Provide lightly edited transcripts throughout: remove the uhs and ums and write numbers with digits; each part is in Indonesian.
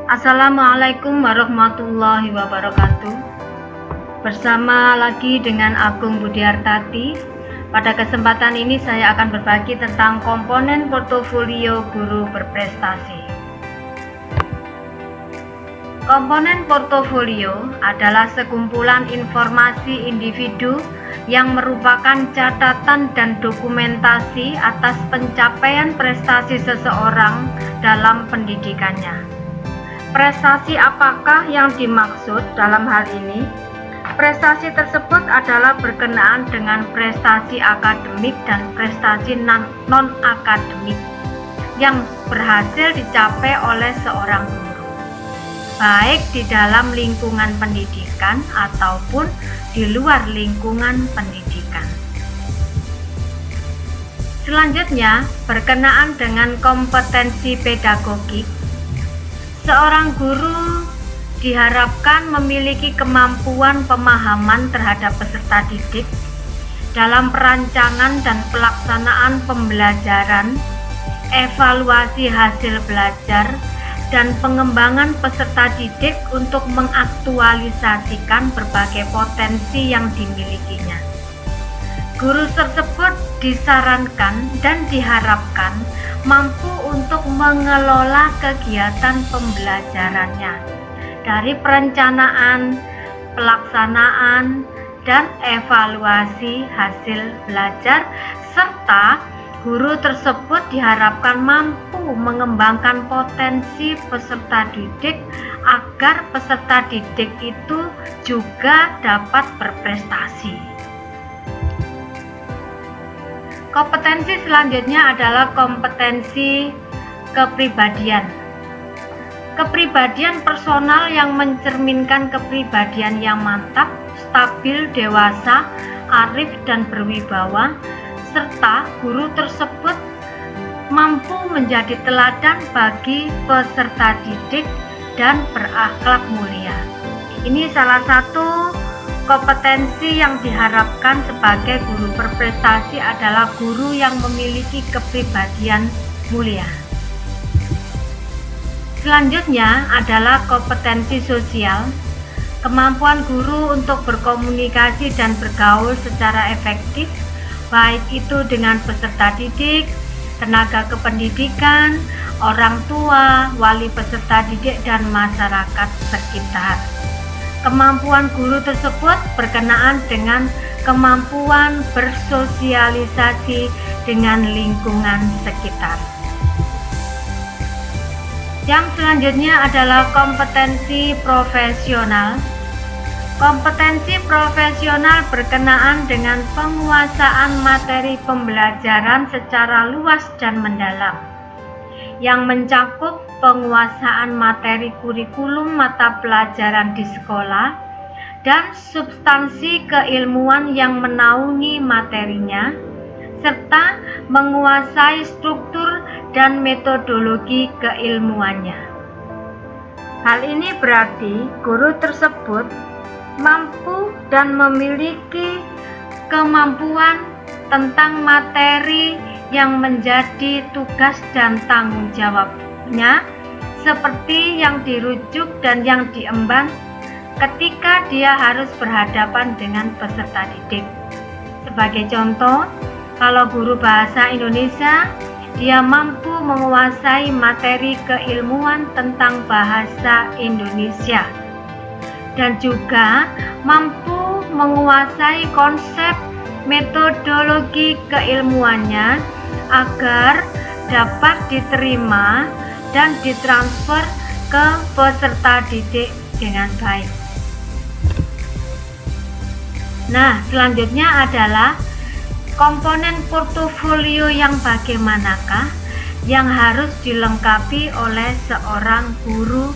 Assalamualaikum warahmatullahi wabarakatuh. Bersama lagi dengan Agung Budiartati. Pada kesempatan ini saya akan berbagi tentang komponen portofolio guru berprestasi. Komponen portofolio adalah sekumpulan informasi individu yang merupakan catatan dan dokumentasi atas pencapaian prestasi seseorang dalam pendidikannya. Prestasi apakah yang dimaksud dalam hal ini? Prestasi tersebut adalah berkenaan dengan prestasi akademik dan prestasi non-akademik yang berhasil dicapai oleh seorang guru, baik di dalam lingkungan pendidikan ataupun di luar lingkungan pendidikan. Selanjutnya, berkenaan dengan kompetensi pedagogik. Seorang guru diharapkan memiliki kemampuan pemahaman terhadap peserta didik dalam perancangan dan pelaksanaan pembelajaran, evaluasi hasil belajar, dan pengembangan peserta didik untuk mengaktualisasikan berbagai potensi yang dimilikinya. Guru tersebut disarankan dan diharapkan mampu untuk mengelola kegiatan pembelajarannya dari perencanaan, pelaksanaan, dan evaluasi hasil belajar, serta guru tersebut diharapkan mampu mengembangkan potensi peserta didik agar peserta didik itu juga dapat berprestasi. Kompetensi selanjutnya adalah kompetensi kepribadian. Kepribadian personal yang mencerminkan kepribadian yang mantap, stabil, dewasa, arif, dan berwibawa, serta guru tersebut mampu menjadi teladan bagi peserta didik dan berakhlak mulia. Ini salah satu kompetensi yang diharapkan sebagai guru berprestasi adalah guru yang memiliki kepribadian mulia. Selanjutnya adalah kompetensi sosial. Kemampuan guru untuk berkomunikasi dan bergaul secara efektif, baik itu dengan peserta didik, tenaga kependidikan, orang tua, wali peserta didik, dan masyarakat sekitar. Kemampuan guru tersebut berkenaan dengan kemampuan bersosialisasi dengan lingkungan sekitar. Yang selanjutnya adalah kompetensi profesional. Kompetensi profesional berkenaan dengan penguasaan materi pembelajaran secara luas dan mendalam, yang mencakup penguasaan materi kurikulum mata pelajaran di sekolah dan substansi keilmuan yang menaungi materinya, serta menguasai struktur dan metodologi keilmuannya. Hal ini berarti guru tersebut mampu dan memiliki kemampuan tentang materi yang menjadi tugas dan tanggung jawabnya, seperti yang dirujuk dan yang diemban ketika dia harus berhadapan dengan peserta didik. Sebagai contoh, kalau guru bahasa Indonesia, dia mampu menguasai materi keilmuan tentang bahasa Indonesia dan juga mampu menguasai konsep metodologi keilmuannya agar dapat diterima dan ditransfer ke peserta didik dengan baik. Nah, selanjutnya adalah komponen portofolio yang bagaimanakah yang harus dilengkapi oleh seorang guru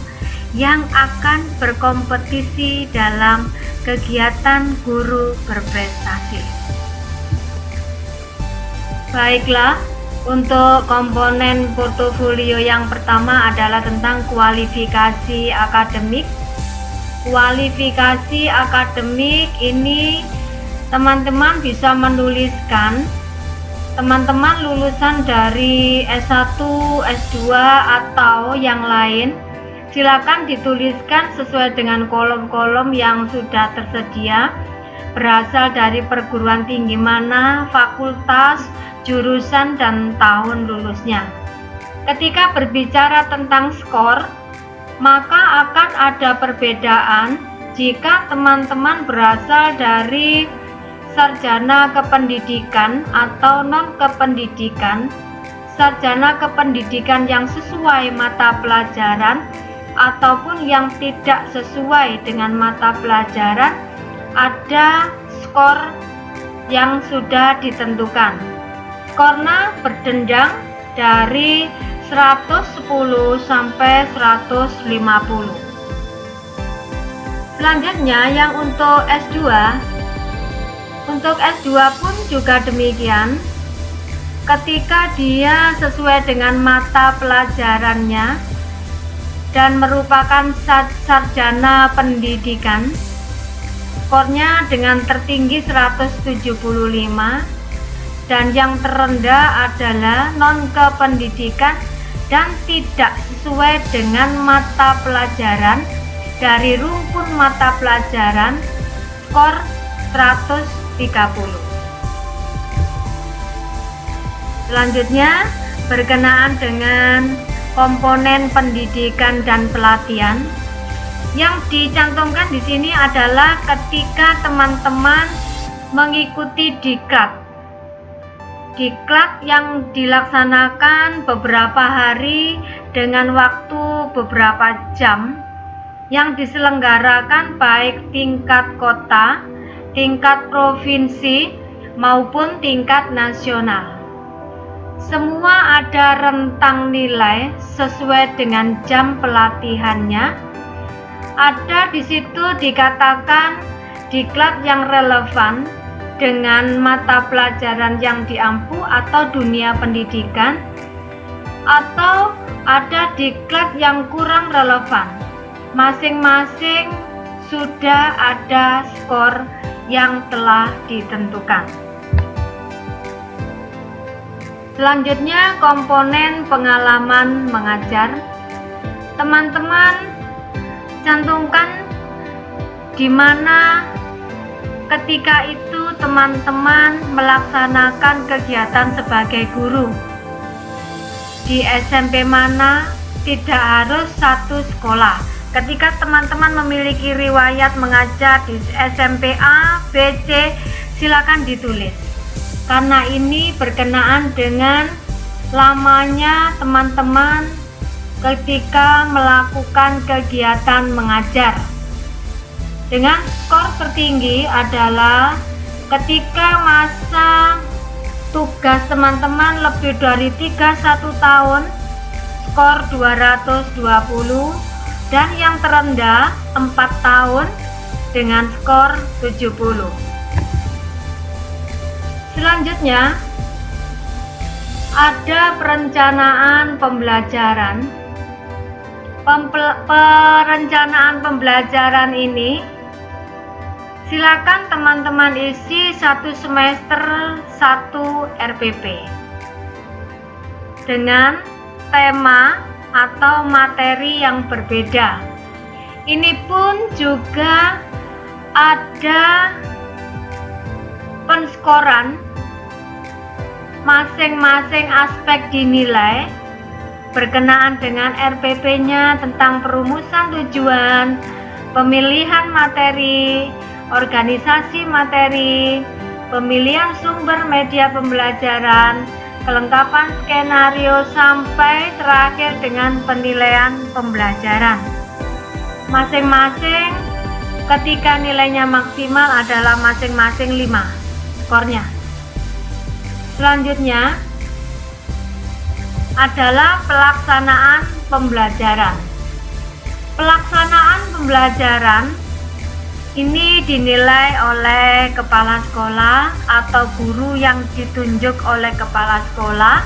yang akan berkompetisi dalam kegiatan guru berprestasi. Baiklah, untuk komponen portofolio yang pertama adalah tentang kualifikasi akademik. Kualifikasi akademik ini teman-teman bisa menuliskan teman-teman lulusan dari S1, S2 atau yang lain Silakan dituliskan sesuai dengan kolom-kolom yang sudah tersedia, berasal dari perguruan tinggi mana, fakultas, jurusan, dan tahun lulusnya. Ketika berbicara tentang skor, maka akan ada perbedaan jika teman-teman berasal dari sarjana kependidikan atau non-kependidikan, sarjana kependidikan yang sesuai mata pelajaran ataupun yang tidak sesuai dengan mata pelajaran. Ada skor yang sudah ditentukan. Skornya berdendang dari 110 sampai 150. Selanjutnya yang untuk S2. Untuk S2 pun juga demikian. Ketika dia sesuai dengan mata pelajarannya dan merupakan sarjana pendidikan, skornya dengan tertinggi 175 dan yang terendah adalah non-kependidikan dan tidak sesuai dengan mata pelajaran dari rumpun mata pelajaran, skor 130. Selanjutnya berkenaan dengan komponen pendidikan dan pelatihan. Yang dicantumkan di sini adalah ketika teman-teman mengikuti diklat. Diklat yang dilaksanakan beberapa hari dengan waktu beberapa jam, yang diselenggarakan baik tingkat kota, tingkat provinsi, maupun tingkat nasional. Semua ada rentang nilai sesuai dengan jam pelatihannya. Ada di situ dikatakan diklat yang relevan dengan mata pelajaran yang diampu atau dunia pendidikan, atau ada diklat yang kurang relevan. Masing-masing sudah ada skor yang telah ditentukan. Selanjutnya komponen pengalaman mengajar. Teman-teman cantumkan di mana ketika itu teman-teman melaksanakan kegiatan sebagai guru. Di SMP mana, tidak harus satu sekolah. Ketika teman-teman memiliki riwayat mengajar di SMP A, B, C, silakan ditulis. Karena ini berkenaan dengan lamanya teman-teman ketika melakukan kegiatan mengajar. Dengan skor tertinggi adalah ketika masa tugas teman-teman lebih dari 31 tahun, skor 220, dan yang terendah 4 tahun dengan skor 70. Selanjutnya ada perencanaan pembelajaran. Perencanaan pembelajaran ini silakan teman-teman isi 1 semester 1 RPP dengan tema atau materi yang berbeda. Ini pun juga ada penskoran, masing-masing aspek dinilai berkenaan dengan RPP-nya tentang perumusan tujuan, pemilihan materi, organisasi materi, pemilihan sumber media pembelajaran, kelengkapan skenario, sampai terakhir dengan penilaian pembelajaran. Masing-masing ketika nilainya maksimal adalah masing-masing 5 skornya. Selanjutnya adalah pelaksanaan pembelajaran. Pelaksanaan pembelajaran ini dinilai oleh kepala sekolah atau guru yang ditunjuk oleh kepala sekolah.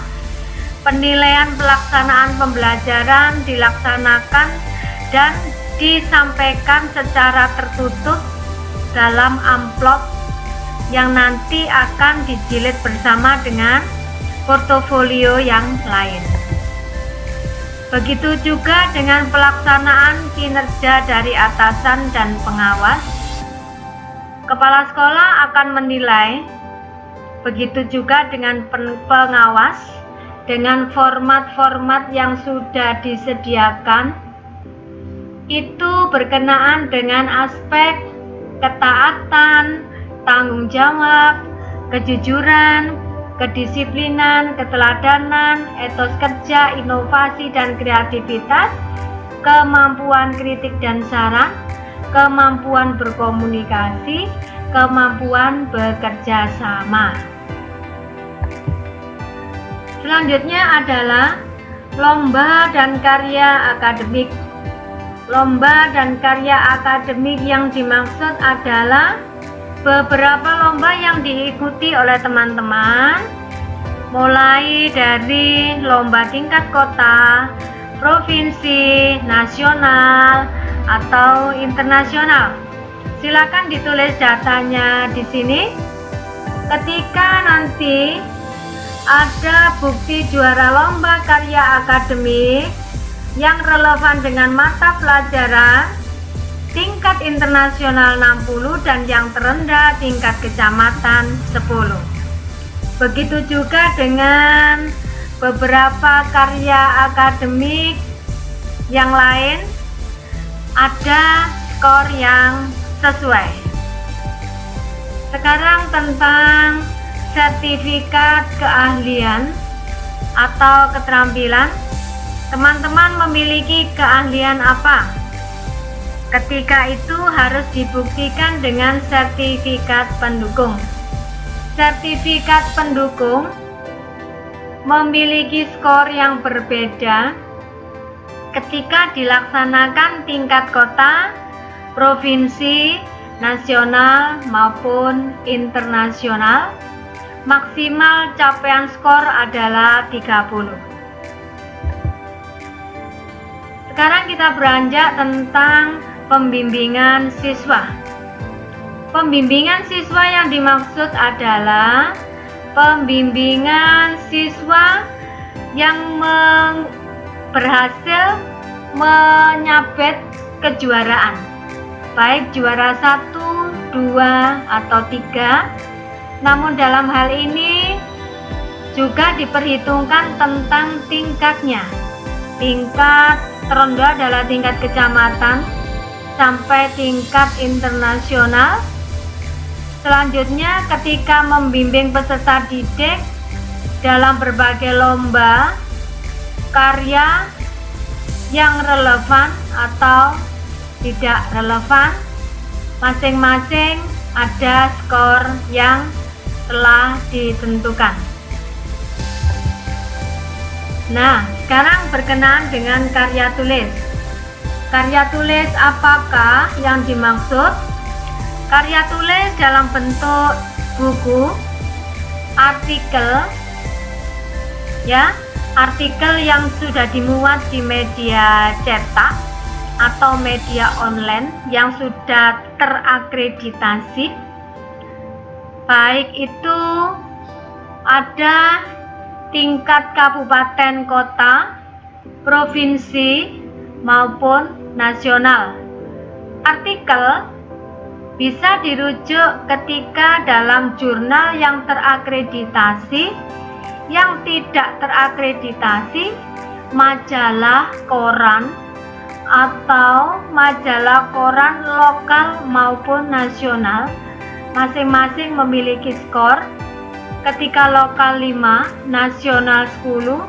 Penilaian pelaksanaan pembelajaran dilaksanakan dan disampaikan secara tertutup dalam amplop yang nanti akan dijilid bersama dengan portofolio yang lain. Begitu juga dengan pelaksanaan kinerja dari atasan dan pengawas. Kepala sekolah akan menilai. Begitu juga dengan pengawas dengan format-format yang sudah disediakan. Itu berkenaan dengan aspek ketaatan, tanggung jawab, kejujuran, kedisiplinan, keteladanan, etos kerja, inovasi dan kreativitas, kemampuan kritik dan saran, kemampuan berkomunikasi, kemampuan bekerja sama. Selanjutnya adalah lomba dan karya akademik. Lomba dan karya akademik yang dimaksud adalah beberapa lomba yang diikuti oleh teman-teman, mulai dari lomba tingkat kota, provinsi, nasional, atau internasional. Silakan ditulis datanya di sini. Ketika nanti ada bukti juara lomba karya akademik yang relevan dengan mata pelajaran tingkat internasional 60 dan yang terendah tingkat kecamatan 10. Begitu juga dengan beberapa karya akademik yang lain, ada skor yang sesuai. Sekarang tentang sertifikat keahlian atau keterampilan. Teman-teman memiliki keahlian apa? Ketika itu harus dibuktikan dengan sertifikat pendukung. Sertifikat pendukung memiliki skor yang berbeda ketika dilaksanakan tingkat kota, provinsi, nasional maupun internasional. Maksimal capaian skor adalah 30. Sekarang kita beranjak tentang pembimbingan siswa. Pembimbingan siswa yang dimaksud adalah pembimbingan siswa yang berhasil menyabet kejuaraan, baik juara 1, 2, atau 3. Namun dalam hal ini juga diperhitungkan tentang tingkatnya. Tingkat terendah adalah tingkat kecamatan sampai tingkat internasional. Selanjutnya, ketika membimbing peserta didik dalam berbagai lomba karya yang relevan atau tidak relevan, masing-masing ada skor yang telah ditentukan. Nah, sekarang berkenaan dengan karya tulis. Karya tulis apakah yang dimaksud? Karya tulis dalam bentuk buku, artikel, artikel yang sudah dimuat di media cetak atau media online yang sudah terakreditasi, baik itu ada tingkat kabupaten kota, provinsi maupun nasional. Artikel bisa dirujuk ketika dalam jurnal yang terakreditasi, yang tidak terakreditasi, majalah koran atau majalah koran lokal maupun nasional, masing-masing memiliki skor. Ketika lokal 5, nasional 10,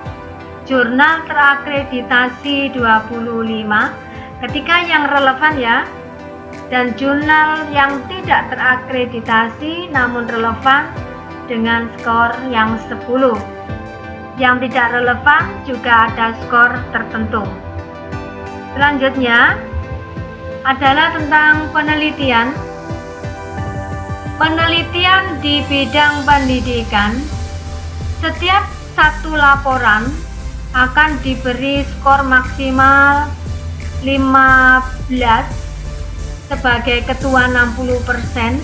jurnal terakreditasi 25. Ketika yang relevan dan jurnal yang tidak terakreditasi namun relevan dengan skor yang 10. Yang tidak relevan juga ada skor tertentu. Selanjutnya adalah tentang penelitian. Penelitian di bidang pendidikan, setiap satu laporan akan diberi skor maksimal 15 sebagai ketua 60%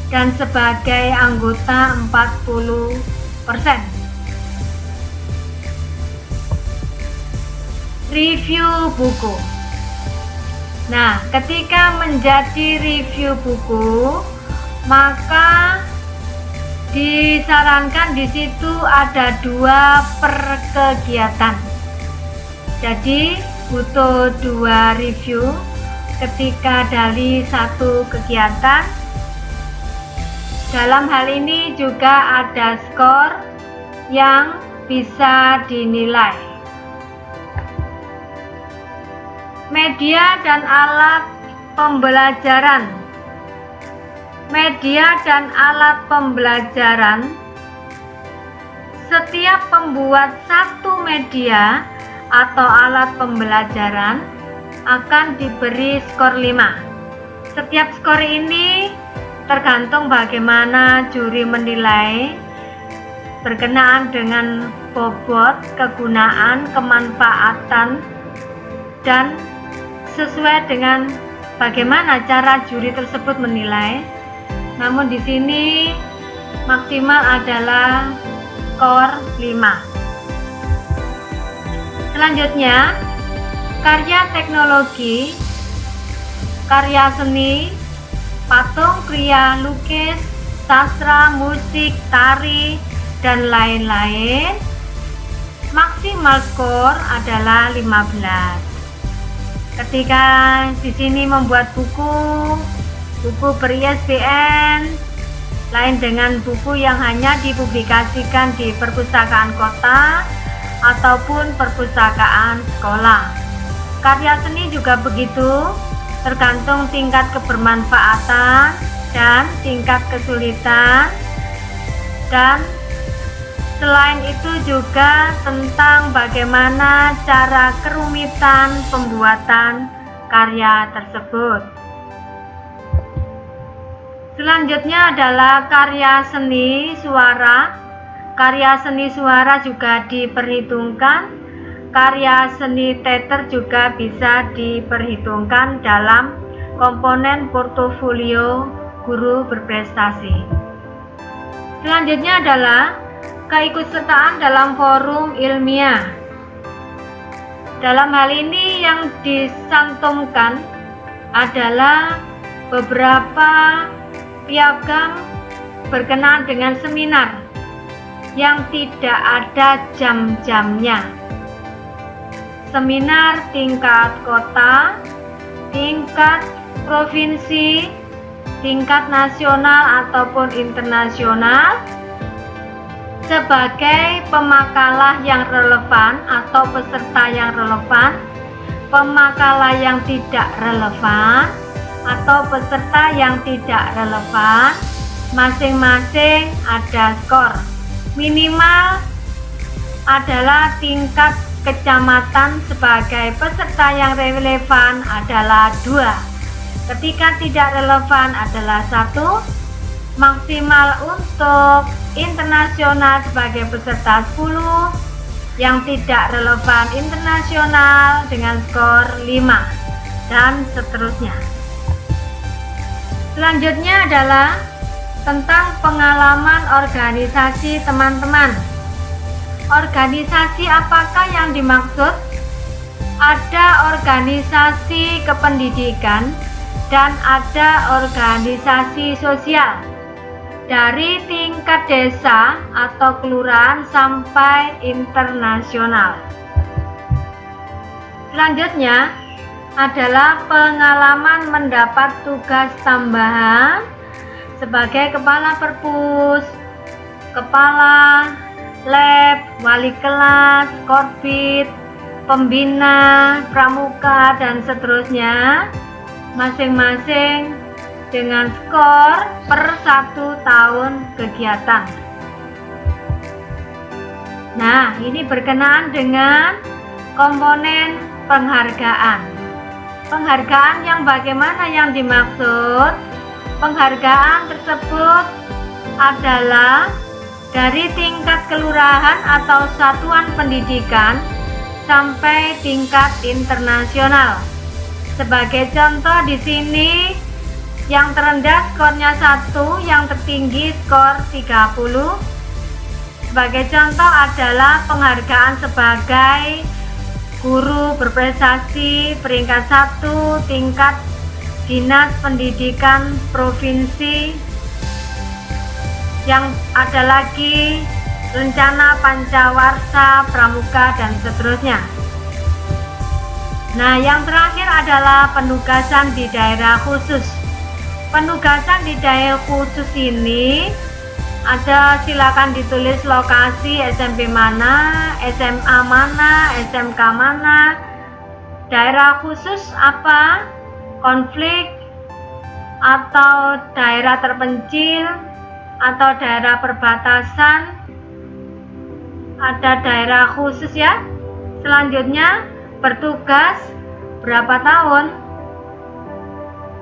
dan sebagai anggota 40%. review buku. Nah, ketika menjadi review buku, maka disarankan di situ ada 2 per kegiatan. Jadi butuh 2 review ketika dari 1 kegiatan. Dalam hal ini juga ada skor yang bisa dinilai. Media dan alat pembelajaran. Media dan alat pembelajaran. Setiap pembuat satu media atau alat pembelajaran akan diberi skor 5. Setiap skor ini tergantung bagaimana juri menilai berkenaan dengan bobot, kegunaan, kemanfaatan, dan sesuai dengan bagaimana cara juri tersebut menilai. Namun di sini maksimal adalah skor 5. Selanjutnya, karya teknologi, karya seni, patung, kriya, lukis, sastra, musik, tari, dan lain-lain. Maksimal skor adalah 15. Ketika di sini membuat buku ber-ISBN, lain dengan buku yang hanya dipublikasikan di perpustakaan kota ataupun perpustakaan sekolah. Karya seni juga begitu, tergantung tingkat kebermanfaatan dan tingkat kesulitan, dan selain itu juga tentang bagaimana cara kerumitan pembuatan karya tersebut. Selanjutnya adalah karya seni suara. Karya seni suara juga diperhitungkan. Karya seni teater juga bisa diperhitungkan dalam komponen portofolio guru berprestasi. Selanjutnya adalah keikutsertaan dalam forum ilmiah. Dalam hal ini yang dicantumkan adalah beberapa piagam berkenaan dengan seminar yang tidak ada jam-jamnya. Seminar tingkat kota, tingkat provinsi, tingkat nasional ataupun internasional, sebagai pemakalah yang relevan atau peserta yang relevan, pemakalah yang tidak relevan, atau peserta yang tidak relevan, masing-masing ada skor. Minimal adalah tingkat kecamatan sebagai peserta yang relevan adalah 2. Ketika tidak relevan adalah 1. Maksimal untuk internasional sebagai peserta 10, yang tidak relevan internasional dengan skor 5, dan seterusnya. Selanjutnya adalah tentang pengalaman organisasi teman-teman. Organisasi apakah yang dimaksud? Ada organisasi kependidikan dan ada organisasi sosial. Dari tingkat desa atau kelurahan sampai internasional. Selanjutnya adalah pengalaman mendapat tugas tambahan sebagai kepala perpus, kepala lab, wali kelas, korbit, pembina, pramuka, dan seterusnya, masing-masing dengan skor per 1 tahun kegiatan. Nah, ini berkenaan dengan komponen penghargaan. Penghargaan yang bagaimana yang dimaksud? Penghargaan tersebut adalah dari tingkat kelurahan atau satuan pendidikan sampai tingkat internasional. Sebagai contoh di sini, yang terendah skornya 1, yang tertinggi skor 30. Sebagai contoh adalah penghargaan sebagai guru berprestasi peringkat 1 tingkat Dinas Pendidikan Provinsi, yang ada lagi rencana Pancawarsa, Pramuka, dan seterusnya. Nah, yang terakhir adalah penugasan di daerah khusus. Penugasan di daerah khusus ini ada, silakan ditulis lokasi SMP mana, SMA mana, SMK mana. Daerah khusus apa? Konflik atau daerah terpencil atau daerah perbatasan. Ada daerah khusus ya. Selanjutnya, bertugas berapa tahun?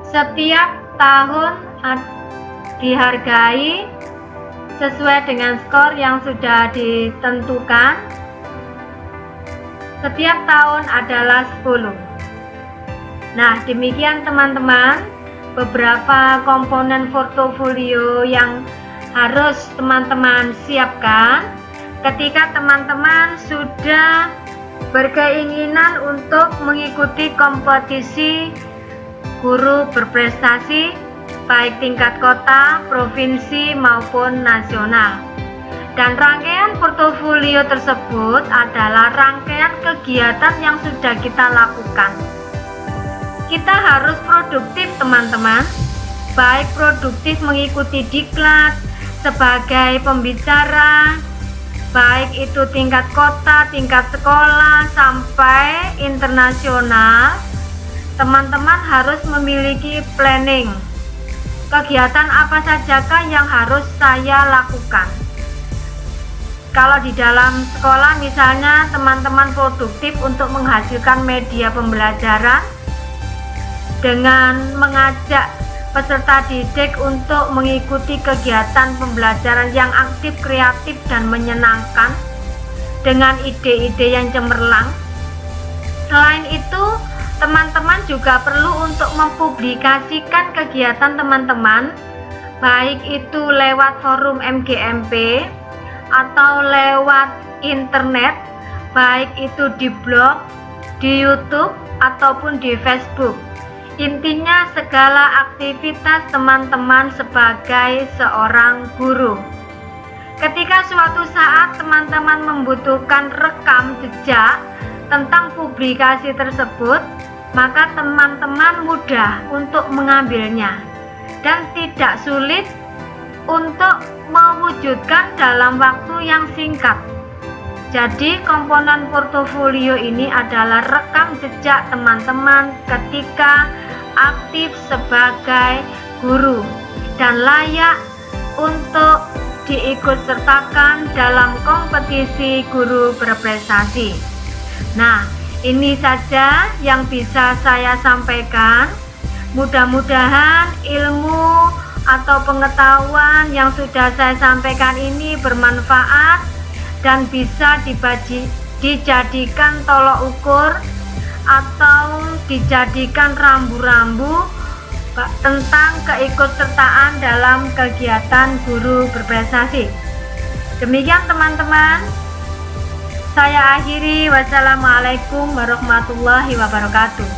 Setiap tahun dihargai sesuai dengan skor yang sudah ditentukan. Setiap tahun adalah 10. Nah, demikian teman-teman beberapa komponen portofolio yang harus teman-teman siapkan ketika teman-teman sudah berkeinginan untuk mengikuti kompetisi guru berprestasi baik tingkat kota, provinsi maupun nasional. Dan rangkaian portofolio tersebut adalah rangkaian kegiatan yang sudah kita lakukan. Kita harus produktif teman-teman, baik produktif mengikuti diklat sebagai pembicara, baik itu tingkat kota, tingkat sekolah, sampai internasional. Teman-teman harus memiliki planning. Kegiatan apa sajakah yang harus saya lakukan? Kalau di dalam sekolah misalnya teman-teman produktif untuk menghasilkan media pembelajaran dengan mengajak peserta didik untuk mengikuti kegiatan pembelajaran yang aktif, kreatif, dan menyenangkan dengan ide-ide yang cemerlang. Selain itu, teman-teman juga perlu untuk mempublikasikan kegiatan teman-teman, baik itu lewat forum MGMP atau lewat internet, baik itu di blog, di YouTube, ataupun di Facebook. Intinya segala aktivitas teman-teman sebagai seorang guru. Ketika suatu saat teman-teman membutuhkan rekam jejak tentang publikasi tersebut, maka teman-teman mudah untuk mengambilnya dan tidak sulit untuk mewujudkan dalam waktu yang singkat. Jadi komponen portofolio ini adalah rekam jejak teman-teman ketika aktif sebagai guru dan layak untuk diikutsertakan dalam kompetisi guru berprestasi. Nah, ini saja yang bisa saya sampaikan. Mudah-mudahan ilmu atau pengetahuan yang sudah saya sampaikan ini bermanfaat dan bisa dijadikan tolok ukur atau dijadikan rambu-rambu tentang keikutsertaan dalam kegiatan guru berprestasi. Demikian teman-teman, saya akhiri. Wassalamualaikum warahmatullahi wabarakatuh.